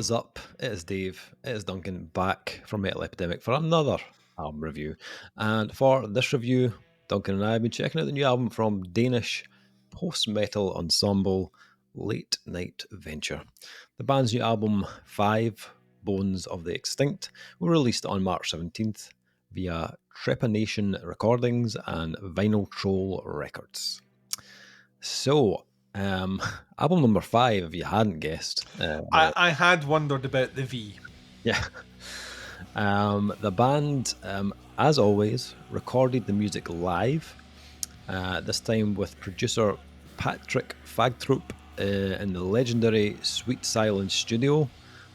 is up? It is Dave. It is Duncan back from Metal Epidemic for another album review. And for this review, Duncan and I have been checking out the new album from Danish post-metal ensemble Late Night Venture. The band's new album, 5 Bones of the Extinct, was released on March 17th via Trepanation Recordings and Vinyltroll Records. So, album number 5, if you hadn't guessed. I had wondered about the V. Yeah. The band, as always, recorded the music live, this time with producer Patrick Fagtrup in the legendary Sweet Silence studio,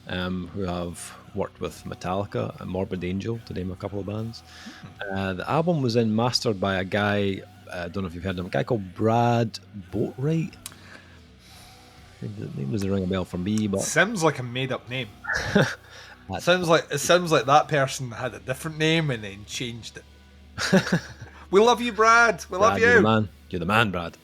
who have worked with Metallica and Morbid Angel, to name a couple of bands. The album was then mastered by a guy, I don't know if you've heard of him, a guy called Brad Boatwright. The name doesn't ring a bell for me, but sounds like a made-up name. It sounds like that person had a different name and then changed it. We love you, Brad. We love you. You're the man, Brad.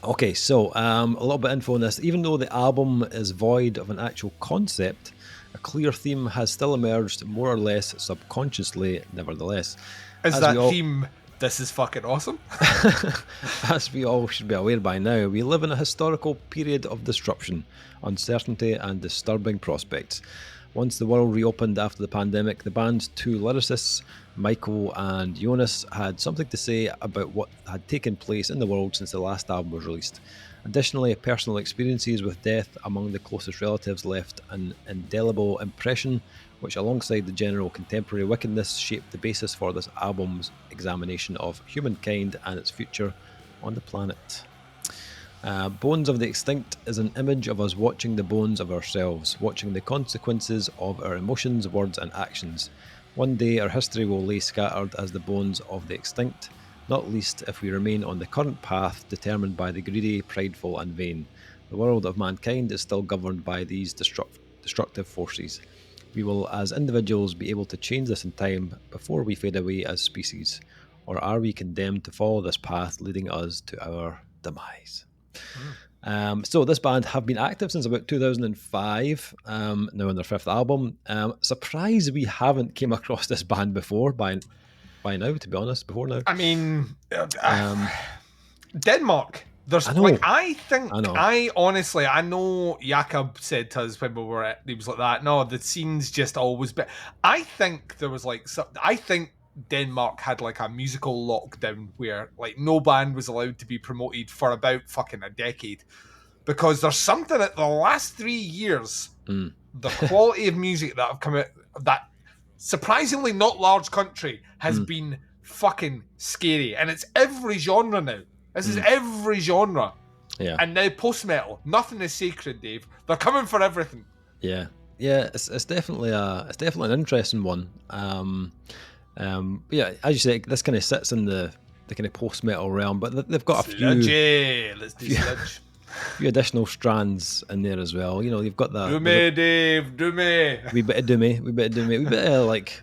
Okay, so a little bit of info on this. Even though the album is void of an actual concept, a clear theme has still emerged, more or less subconsciously, nevertheless. Is that theme, this is fucking awesome? As we all should be aware by now, we live in a historical period of disruption, uncertainty and disturbing prospects. Once the world reopened after the pandemic, the band's 2 lyricists, Michael and Junius, had something to say about what had taken place in the world since the last album was released. Additionally, personal experiences with death among the closest relatives left an indelible impression, which alongside the general contemporary wickedness shaped the basis for this album's examination of humankind and its future on the planet. Bones of the Extinct is an image of us watching the bones of ourselves, watching the consequences of our emotions, words and actions. One day our history will lay scattered as the bones of the extinct, not least if we remain on the current path determined by the greedy, prideful and vain. The world of mankind is still governed by these destructive forces. We will as individuals be able to change this in time before we fade away as species, or are we condemned to follow this path leading us to our demise? So this band have been active since about 2005, now on their 5th album. Surprised we haven't came across this band before by now, to be honest, before now. I mean, Denmark. There's, I know. like, I know Jakob said to us when we were at, he was like that, no, the scene's just always been, I think there was like, I think Denmark had like a musical lockdown where like no band was allowed to be promoted for about fucking a decade, because there's something at the last 3 years, the quality of music that have come out of that surprisingly not large country has been fucking scary, and it's every genre now. This is every genre. Yeah. And now post-metal. Nothing is sacred, Dave. They're coming for everything. Yeah. Yeah, it's definitely an interesting one. Yeah, as you say, this kind of sits in the kind of post-metal realm, but they've got a few additional strands in there as well. You know, you've got that. Do me, Dave, do me. Wee bit of like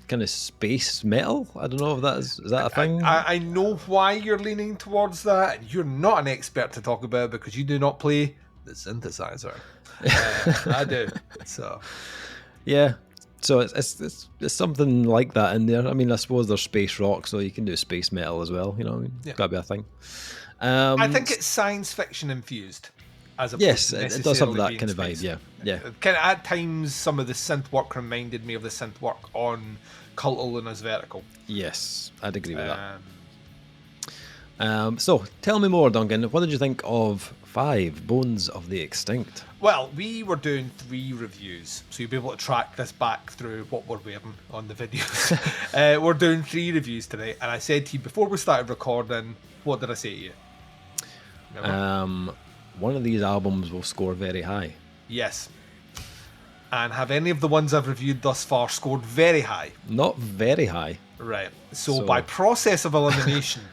kind of space metal. I don't know if is that a thing. I know why you're leaning towards that, and you're not an expert to talk about because you do not play the synthesizer. I do. So yeah. So it's something like that in there. I mean, I suppose there's space rock, so you can do space metal as well. You know, it's got to be a thing. I think it's science fiction infused. Yes, it does have that kind of vibe. Yeah. Kind of at times, some of the synth work reminded me of the synth work on Cult of Luna's Vertical. Yes, I'd agree with that. So tell me more, Duncan. What did you think of 5 Bones of the Extinct? Well, we were doing 3 reviews, so you'll be able to track this back through what we're wearing on the videos. We're doing 3 reviews today, and I said to you before we started recording, what did I say to you? Remember? One of these albums will score very high. Yes. And have any of the ones I've reviewed thus far scored very high? Not very high. Right. So by process of elimination,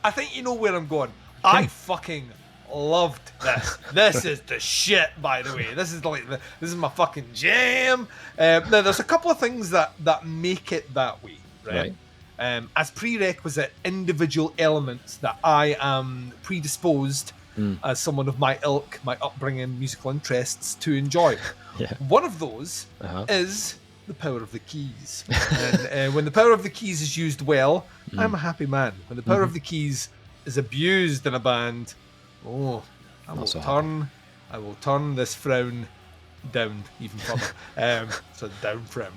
I think you know where I'm going. I fucking loved this. This is the shit, by the way. This is my fucking jam. Now, there's a couple of things that make it that way, right? As prerequisite individual elements that I am predisposed as someone of my ilk, my upbringing, musical interests to enjoy. One of those is the power of the keys. And when the power of the keys is used well, I'm a happy man. When the power of the keys is abused in a band, I will turn this frown down even further. So down frown.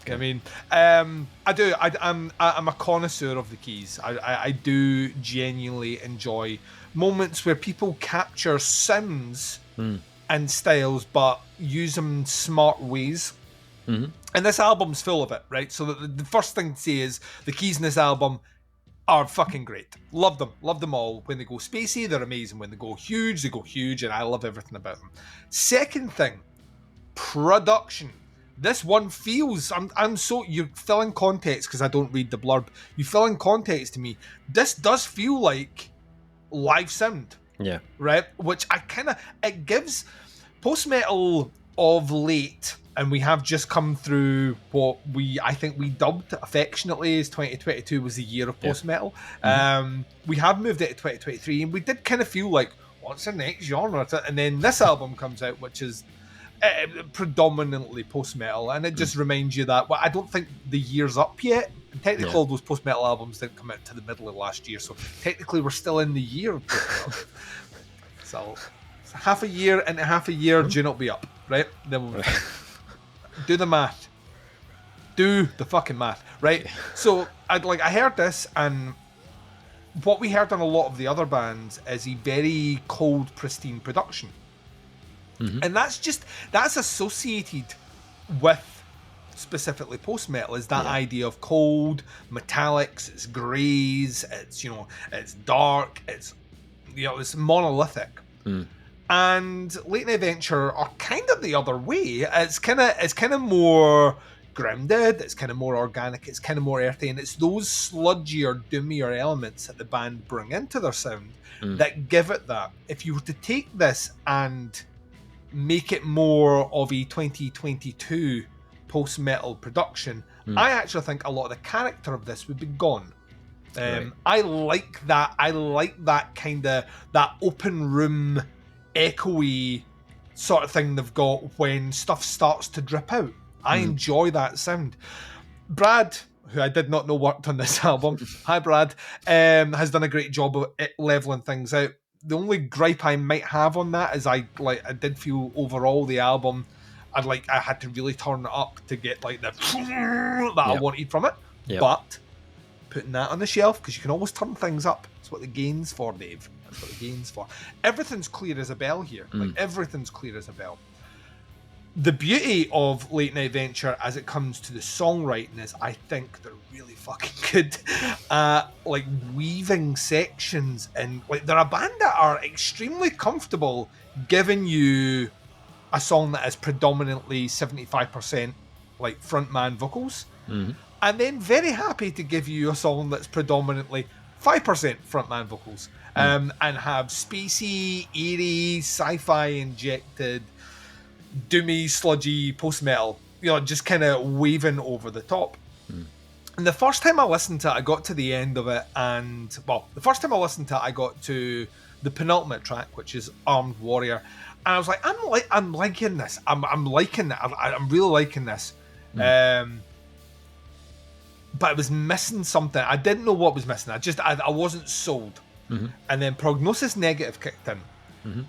Okay. I mean, I'm a connoisseur of the keys. I do genuinely enjoy moments where people capture sounds and styles, but use them in smart ways. And this album's full of it, right? So the first thing to say is the keys in this album are fucking great. Love them all. When they go spacey, they're amazing. When they go huge, and I love everything about them. Second thing, production. This one feels, you're filling context because I don't read the blurb. You fill in context to me. This does feel like live sound. Yeah. Right? Which it gives post-metal of late, and we have just come through what I think we dubbed affectionately as 2022 was the year of post-metal. We have moved into 2023, and we did kind of feel like, what's the next genre? And then this album comes out, which is predominantly post-metal, and it just reminds you that, well, I don't think the year's up yet. And technically, all those post-metal albums didn't come out to the middle of last year, so technically we're still in the year of post-metal. So half a year into half a year, do not be up, right? Then we'll do the math. Do the fucking math, right? So I heard this, and what we heard on a lot of the other bands is a very cold, pristine production. And that's associated with specifically post-metal, is that idea of cold, metallics, it's greys, it's dark, it's monolithic. And Late Night Venture are kind of the other way. It's kind of more grounded, it's kind of more organic, it's kind of more earthy, and it's those sludgier, doomier elements that the band bring into their sound that give it that. If you were to take this and make it more of a 2022 post-metal production, I actually think a lot of the character of this would be gone. I like that kind of that open room, echoey sort of thing they've got when stuff starts to drip out. I enjoy that sound. Brad, who I did not know worked on this album, hi Brad, has done a great job of leveling things out. The only gripe I might have on that is I did feel overall the album, I had to really turn it up to get the that I wanted from it. But putting that on the shelf, because you can always turn things up. That's what the gain's for, Dave. That's what the gain's for. Everything's clear as a bell here. Everything's clear as a bell. The beauty of Late Night Venture as it comes to the songwriting is I think they're really fucking good at weaving sections, and they're a band that are extremely comfortable giving you a song that is predominantly 75% frontman vocals, and then very happy to give you a song that's predominantly 5% frontman vocals, and have spacey, eerie, sci-fi injected, doomy, sludgy post-metal, just kind of waving over the top. And the first time I listened to it, I got to the end of it, and the first time I listened to it, I got to the penultimate track, which is Armed Warrior, and I was like, I'm liking this. I'm liking it. I'm really liking this. But it was missing something. I didn't know what was missing. I wasn't sold. And then Prognosis Negative kicked in.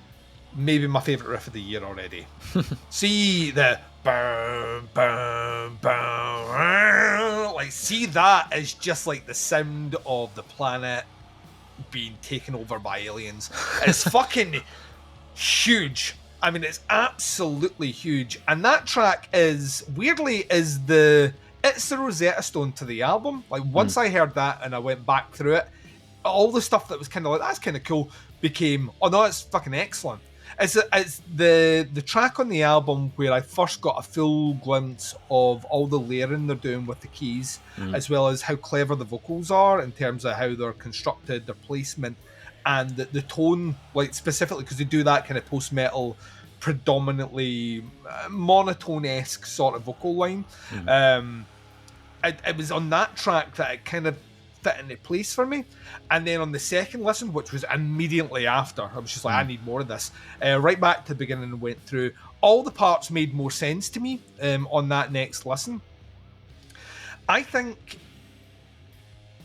Maybe my favourite riff of the year already. See the boom, boom, boom. See that is just the sound of the planet being taken over by aliens. It's fucking huge. I mean, it's absolutely huge. And that track is the Rosetta Stone to the album. Once I heard that and I went back through it, all the stuff that was kind of that's kind of cool became, oh no, it's fucking excellent. It's the track on the album where I first got a full glimpse of all the layering they're doing with the keys, as well as how clever the vocals are in terms of how they're constructed, their placement, and the tone, specifically because they do that kind of post-metal, predominantly monotone-esque sort of vocal line. It was on that track that it kind of fit into place for me. And then on the second listen, which was immediately after, I was just like, I need more of this. Right back to the beginning and went through. All the parts made more sense to me on that next listen. I think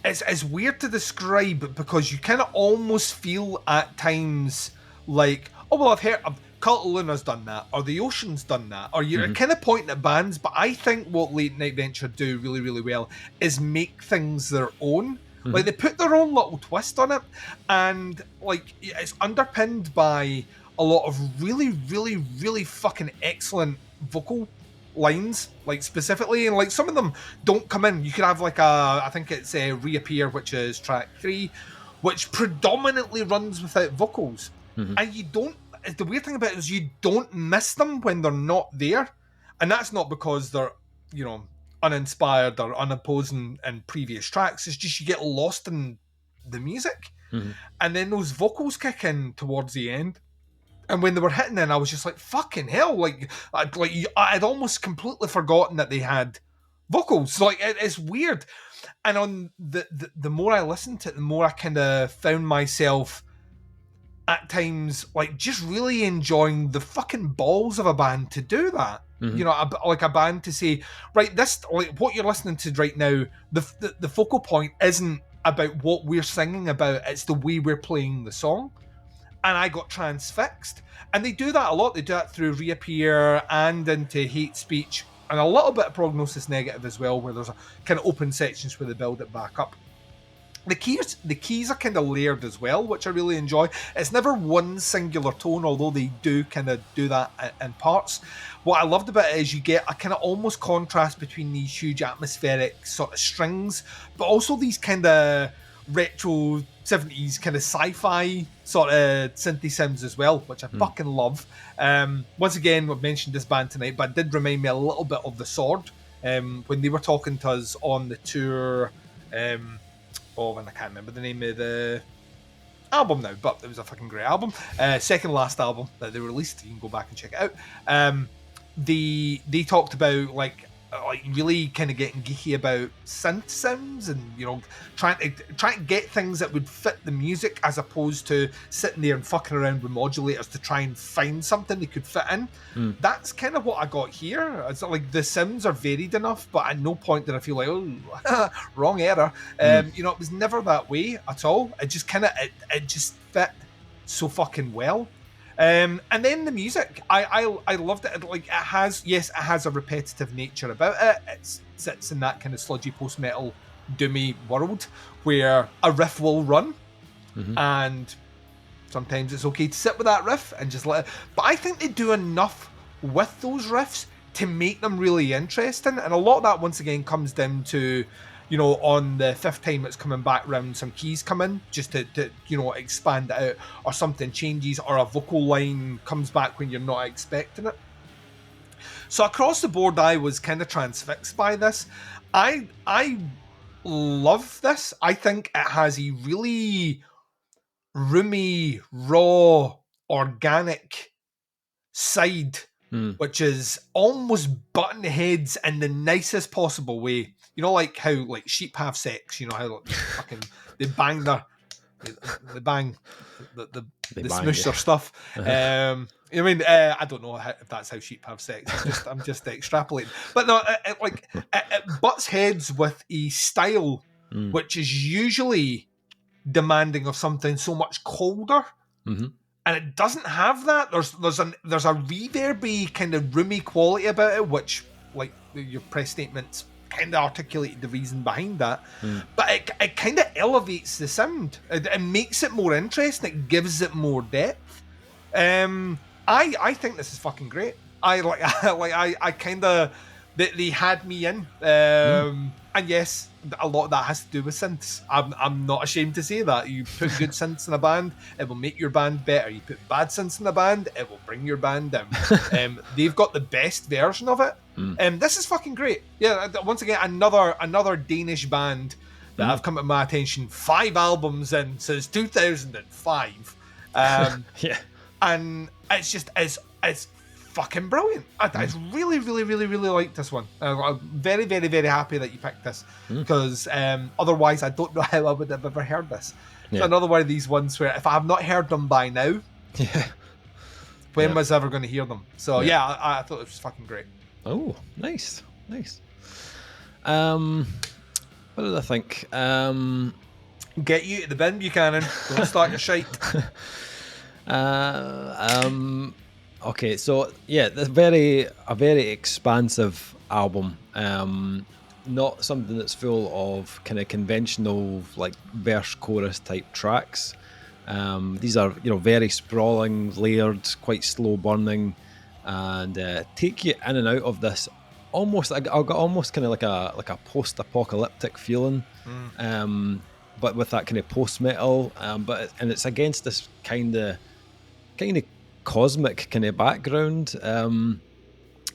it's weird to describe because you kind of almost feel at times like, oh, well, I've heard... Cult of Luna's done that, or The Ocean's done that, or you're kind of pointing at bands, but I think what Late Night Venture do really, really well is make things their own. Like, they put their own little twist on it, and, like, it's underpinned by a lot of really, really, really fucking excellent vocal lines, like, specifically, and, like, some of them don't come in. You could have, like, I think it's Reappear, which is track 3, which predominantly runs without vocals, and you don't... The weird thing about it is you don't miss them when they're not there. And that's not because they're, you know, uninspired or unopposing in previous tracks. It's just you get lost in the music. And then those vocals kick in towards the end. And when they were hitting in, I was just like, fucking hell. Like I'd almost completely forgotten that they had vocals. Like, it's weird. And on the more I listened to it, the more I kind of found myself at times, like, just really enjoying the fucking balls of a band to do that. You know, like a band to say, right, this, like, what you're listening to right now, the focal point isn't about what we're singing about, it's the way we're playing the song. And I got transfixed. And they do that a lot. They do that through Reappear and into Hate Speech, and a little bit of Prognosis Negative as well, where there's a kind of open sections where they build it back up. The keys are kind of layered as well, which I really enjoy. It's never one singular tone, although they do kind of do that in parts. What I loved about it is you get a kind of almost contrast between these huge atmospheric sort of strings, but also these kind of retro 70s kind of sci-fi sort of synthy sims as well, which I fucking love. Once again, we've mentioned this band tonight, but it did remind me a little bit of The Sword when they were talking to us on the tour. And I can't remember the name of the album now, but it was a fucking great album. Second last album that they released. You can go back and check it out. They talked about like really kind of getting geeky about synth sounds and, you know, trying to get things that would fit the music as opposed to sitting there and fucking around with modulators to try and find something they could fit in. That's kind of what I got here. It's not like the Sims are varied enough, but at no point did I feel like, oh, wrong error. You know, it was never that way at all. It just kind of it just fit so fucking well. And then the music, I loved it. Like, it has a repetitive nature about it. It sits in that kind of sludgy post-metal doomy world where a riff will run, and sometimes it's okay to sit with that riff and just let it. But I think they do enough with those riffs to make them really interesting, and a lot of that once again comes down to, you know, on the fifth time it's coming back round, some keys come in just to you know, expand it out, or something changes, or a vocal line comes back when you're not expecting it. So across the board, I was kind of transfixed by this. I love this. I think it has a really roomy, raw, organic side, which is almost button heads in the nicest possible way. You know, like how like sheep have sex. You know how like, fucking they bang the smoosh their stuff. I mean, I don't know if that's how sheep have sex. I'm just extrapolating. But no, it butts heads with a style which is usually demanding of something so much colder. And it doesn't have that. There's a reverby kind of roomy quality about it, which, like your press statements kind of articulated the reason behind that. But it kind of elevates the sound. It makes it more interesting. It gives it more depth. I think this is fucking great. I kind of they had me in. And yes, a lot of that has to do with synths. I'm not ashamed to say that. You put good synths in a band, it will make your band better. You put bad synths in a band, it will bring your band down. They've got the best version of it. This is fucking great. Yeah, once again, another Danish band that have come to my attention. 5 albums in since 2005. Yeah. And it's just it's fucking brilliant. I really, really, really, really like this one. I'm very, very, very happy that you picked this, because otherwise I don't know how I would have ever heard this. It's another one of these ones where if I have not heard them by now, when was I ever going to hear them? So I thought it was fucking great. Oh, nice. What did I think? Get you to the bin, Buchanan. Don't start your shite. Okay, so a very expansive album. Not something that's full of kind of conventional like verse chorus type tracks. These are very sprawling, layered, quite slow burning, and take you in and out of this. Almost, I got almost kind of like a post-apocalyptic feeling, but with that kind of post-metal. And it's against this kind of cosmic kind of background, and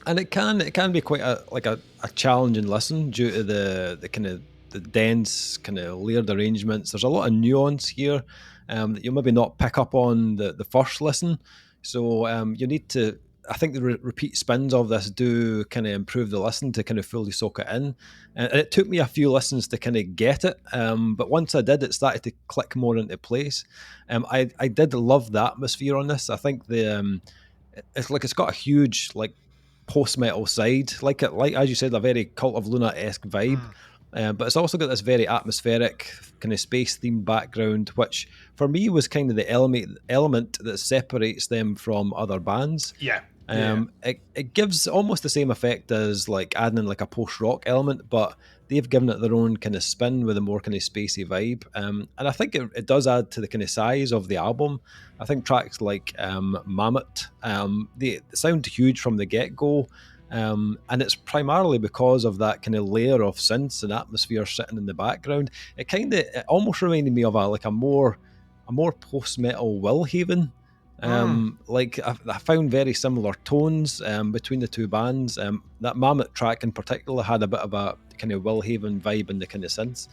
it can be quite a challenging listen due to the kind of the dense kind of layered arrangements. There's a lot of nuance here that you'll maybe not pick up on the first listen. So you need to. I think the repeat spins of this do kind of improve the listen to kind of fully soak it in. And it took me a few listens to kind of get it. But once I did, it started to click more into place. I did love the atmosphere on this. I think it's got a huge like post-metal side, like as you said, a very Cult of Luna-esque vibe. But it's also got this very atmospheric kind of space-themed background, which for me was kind of the element that separates them from other bands. It gives almost the same effect as like adding in like a post-rock element, but they've given it their own kind of spin with a more kind of spacey vibe. And I think it does add to the kind of size of the album. I think tracks like Mammoth, they sound huge from the get-go. And it's primarily because of that kind of layer of synths and atmosphere sitting in the background. It almost reminded me of a more post-metal Willhaven. Like I found very similar tones between the two bands. That Mammoth track in particular had a bit of a kind of Willhaven vibe in the kind of synths.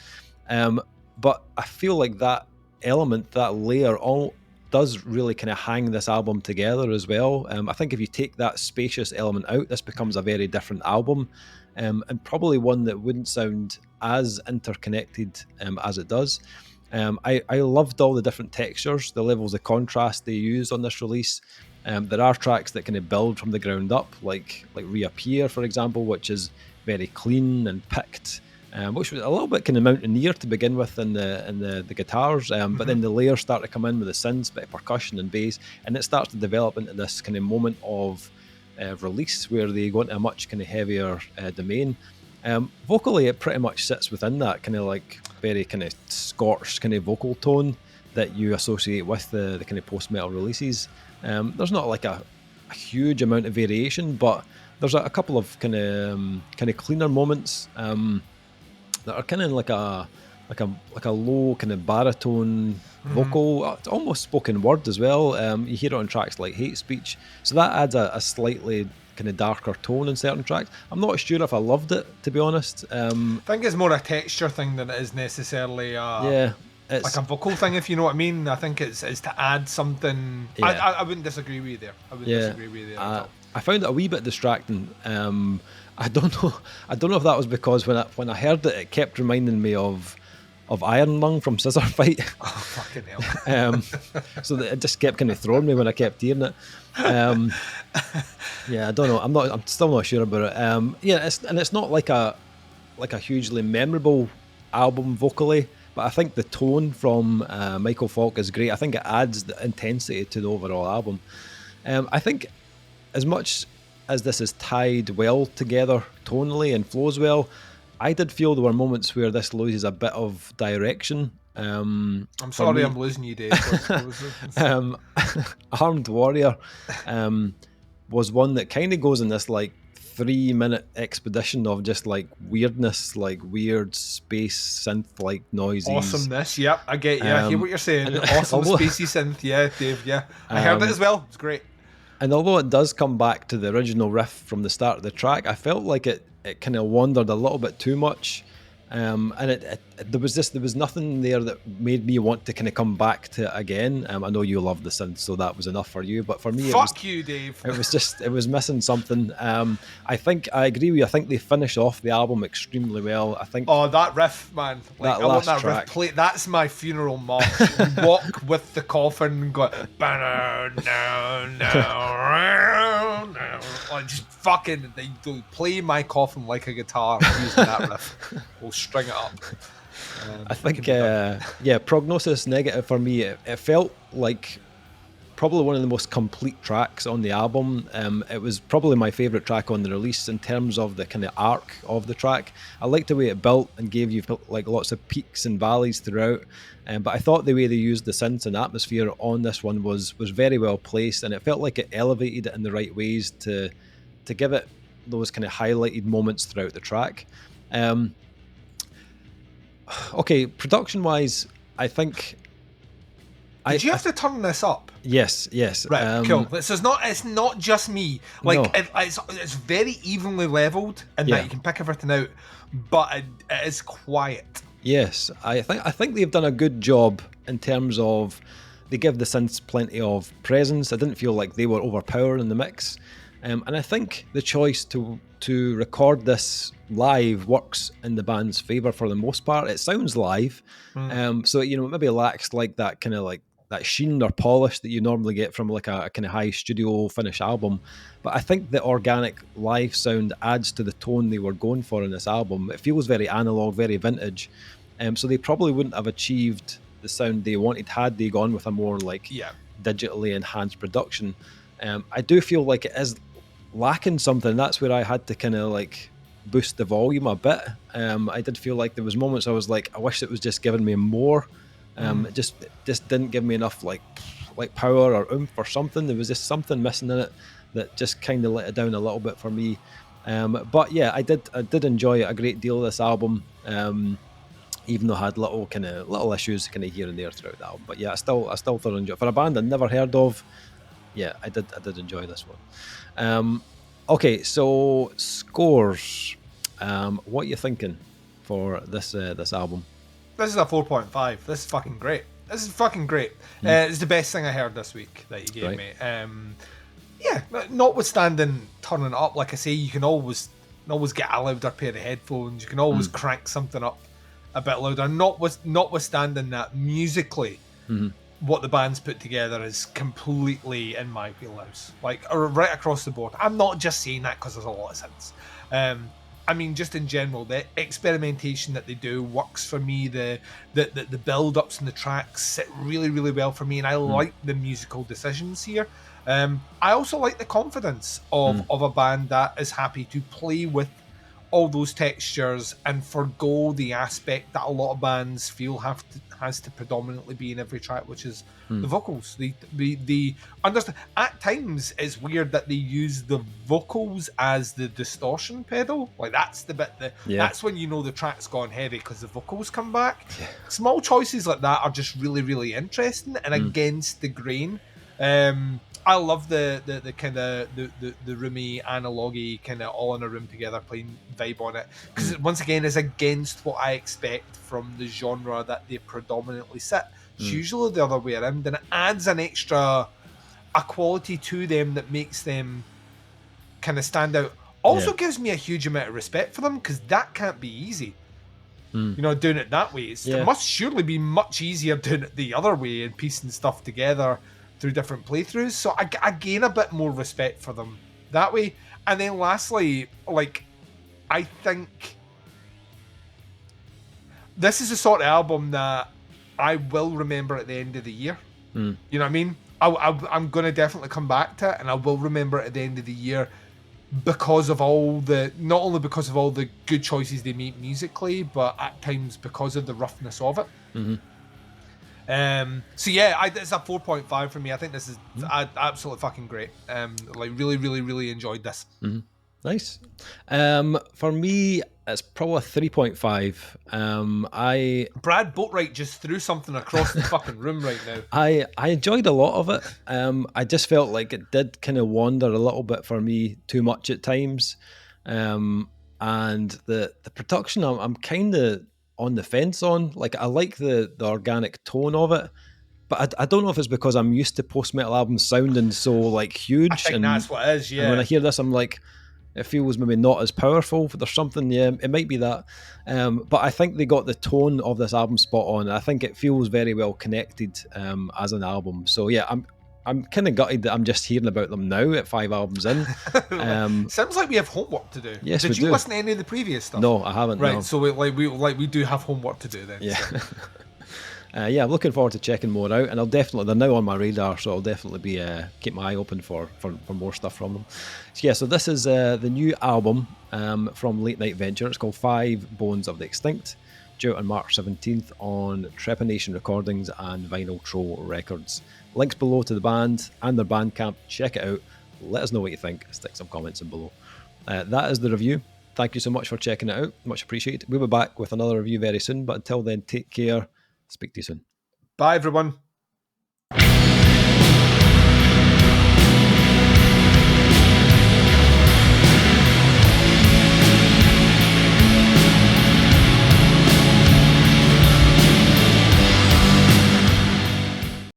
But I feel like that element, that layer, all does really kind of hang this album together as well. I think if you take that spacious element out, this becomes a very different album, and probably one that wouldn't sound as interconnected as it does. I loved all the different textures, the levels of contrast they use on this release. There are tracks that kind of build from the ground up, like Reappear, for example, which is very clean and picked. Which was a little bit kind of mountaineer to begin with in the guitars, but then the layers start to come in with the synths, bit of percussion and bass, and it starts to develop into this kind of moment of release where they go into a much kind of heavier domain. Vocally, it pretty much sits within that kind of like very kind of scorched kind of vocal tone that you associate with the kind of post-metal releases. There's not like a huge amount of variation, but there's a couple of kind of cleaner moments that are kind of like a low kind of baritone vocal, it's almost spoken word as well. You hear it on tracks like Hate Speech, so that adds a slightly kind of darker tone in certain tracks. I'm not sure if I loved it, to be honest. I think it's more a texture thing than it is necessarily it's like a vocal thing, if you know what I mean. I think it's to add something. I wouldn't disagree with you there. Disagree with you there. I found it a wee bit distracting. I don't know if that was because when I heard it, it kept reminding me of Iron Lung from Scissor Fight. Oh, fucking hell. So that it just kept kind of throwing me when I kept hearing it. I don't know. I'm still not sure about it. It's not like a hugely memorable album vocally, but I think the tone from Michael Falk is great. I think it adds the intensity to the overall album. I think as much as this is tied well together tonally and flows well, I did feel there were moments where this loses a bit of direction. I'm sorry I'm losing you, Dave. Armed Warrior was one that kind of goes in this like 3-minute expedition of just like weirdness, like weird space synth like noises. Awesomeness, yep, I get you. I hear what you're saying. Awesome spacey synth, yeah, Dave, yeah. I heard it as well, it's great. And although it does come back to the original riff from the start of the track, I felt like it kind of wandered a little bit too much. And it there was nothing there that made me want to kind of come back to it again. I know you love the synth, so that was enough for you. But for me, Fuck you, Dave. it was missing something. I think I agree with you. I think they finish off the album extremely well. I think. Oh, that riff, man! Like, that I want last that riff play. That's my funeral march. You walk with the coffin and go, like, just fucking. They play my coffin like a guitar using that riff. We'll string it up. I think, Prognosis Negative for me, it felt like probably one of the most complete tracks on the album. It was probably my favourite track on the release in terms of the kind of arc of the track. I liked the way it built and gave you like lots of peaks and valleys throughout. But I thought the way they used the synths and atmosphere on this one was very well placed, and it felt like it elevated it in the right ways to give it those kind of highlighted moments throughout the track. Okay, production-wise, I think. Did you have to turn this up? Yes. Right, cool. It's not just me. Like, no. It's very evenly leveled, and that you can pick everything out, but it is quiet. Yes, I think they've done a good job in terms of they give the synths plenty of presence. I didn't feel like they were overpowering in the mix, and I think the choice to record this live works in the band's favour for the most part. It sounds live, so it maybe lacks like that kind of like that sheen or polish that you normally get from like a kind of high studio finish album. But I think the organic live sound adds to the tone they were going for in this album. It feels very analog, very vintage, so they probably wouldn't have achieved the sound they wanted had they gone with a more like digitally enhanced production. I do feel like it is lacking something. That's where I had to kind of like boost the volume a bit. I did feel like there was moments I was like, I wish it was just giving me more. It just didn't give me enough like power or oomph or something. There was just something missing in it that just kind of let it down a little bit for me. But yeah, I did enjoy a great deal of this album, even though I had little issues kind of here and there throughout the album. But yeah, I still thoroughly enjoyed it. For a band I'd never heard of. Yeah, I did enjoy this one. Okay, so scores. What are you thinking for this album? This is a 4.5. This is fucking great. It's the best thing I heard this week that you gave me. Notwithstanding turning it up, like I say, you can always get a louder pair of headphones. You can always crank something up a bit louder. Notwithstanding that, musically, what the band's put together is completely in my wheelhouse, like right across the board. I'm not just saying that because there's a lot of synths. I mean, just in general, the experimentation that they do works for me. The build-ups and the tracks sit really, really well for me, and I like the musical decisions here. I also like the confidence of a band that is happy to play with all those textures and forgo the aspect that a lot of bands feel has to predominantly be in every track, which is the vocals. The understand. At times, it's weird that they use the vocals as the distortion pedal. Like, that's the bit that's when you know the track's gone heavy because the vocals come back. Yeah. Small choices like that are just really, really interesting and against the grain. I love the kind of the roomy, analogy kind of all in a room together playing vibe on it, because once again is against what I expect from the genre that they predominantly sit. It's usually the other way around, and it adds a quality to them that makes them kind of stand out. Also gives me a huge amount of respect for them, because that can't be easy. Doing it that way. It must surely be much easier doing it the other way and piecing stuff together through different playthroughs. So I gain a bit more respect for them that way. And then lastly, like, I think this is the sort of album that I will remember at the end of the year. You know what I mean? I'm going to definitely come back to it, and I will remember it at the end of the year because of not only because of all the good choices they make musically, but at times because of the roughness of it. So yeah, it's a 4.5 for me. I think this is absolutely fucking great. Like, really, really, really enjoyed this. Nice. For me, it's probably a 3.5. Brad Boatwright just threw something across the fucking room right now. I enjoyed a lot of it. I just felt like it did kind of wander a little bit for me, too much at times. And the production, I'm kind of on the fence on. Like, I like the organic tone of it, but I don't know if it's because I'm used to post-metal albums sounding so like huge. I think that's what it is, And when I hear this, I'm like, it feels maybe not as powerful. There's something, it might be that. But I think they got the tone of this album spot on. I think it feels very well connected as an album. So yeah, I'm kind of gutted that I'm just hearing about them now at 5 albums in. Sounds like we have homework to do. Yes, Did you listen to any of the previous stuff? No, I haven't. Right, no. so we do have homework to do then. Yeah. So. Yeah, I'm looking forward to checking more out, and they're now on my radar, so I'll definitely be keep my eye open for more stuff from them. So yeah, so this is the new album from Late Night Venture. It's called 5 Bones of the Extinct, due out on March 17th on Trepanation Recordings and Vinyltroll Records. Links below to the band and their Bandcamp. Check it out. Let us know what you think. Stick some comments in below. That is the review. Thank you so much for checking it out. Much appreciated. We'll be back with another review very soon, but until then, take care. Speak to you soon. Bye, everyone.